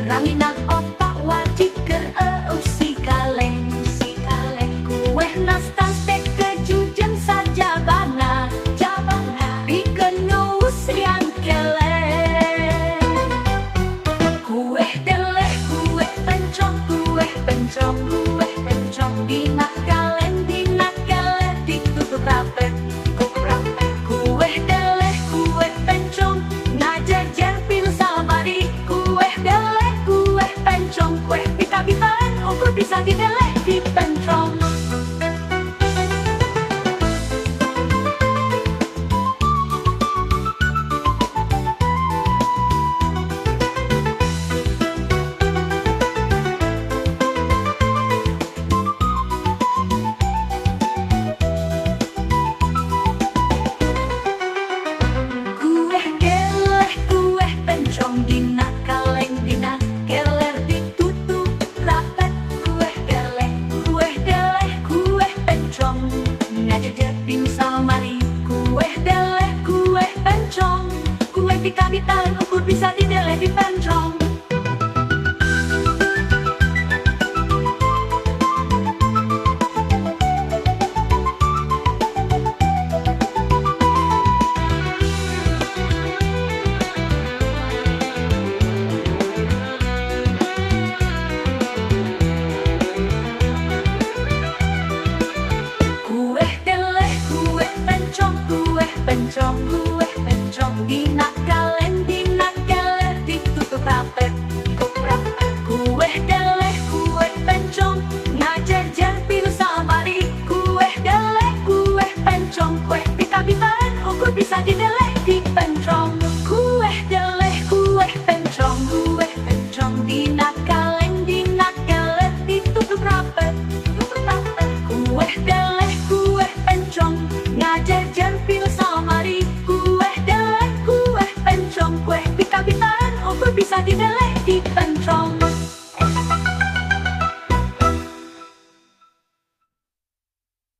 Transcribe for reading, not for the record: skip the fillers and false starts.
Raminan otak wajib si kaleng. Kue nastar stek kejujen saja bana. Bikin usian keleng. Kue deleh, kue pencong. Dinak kalen ditutup rapet. Kue deleh, kue pencong. Ngajajar pil samari. Kue deleh, kue pencong. Kue pita-pitaan ukur bisa dideleh di pencong. Dinak kaleng, dinak keler ditutup rapet. Kue deleh, kue pencong. Ngajajar pin samari. Kue deleh, kue pencong. Kue pita-pitaan ukur bisa dideleh di pencong. Kue pencong. Dinak kalen ditutup rapet. Kue deleh, kue pencong. Ngajajar pil samari. Kue deleh, kue pencong. Kue pita-pitaan ukur bisa dideleh di pencong. Kue deleh, kue pencong. Dinak kalen ditutup rapet. Kue deleh, kue pencong. Ngajajar pil samari. Kue deleh, kue pencong. Kue pita-pitaan ukur bisa dideleh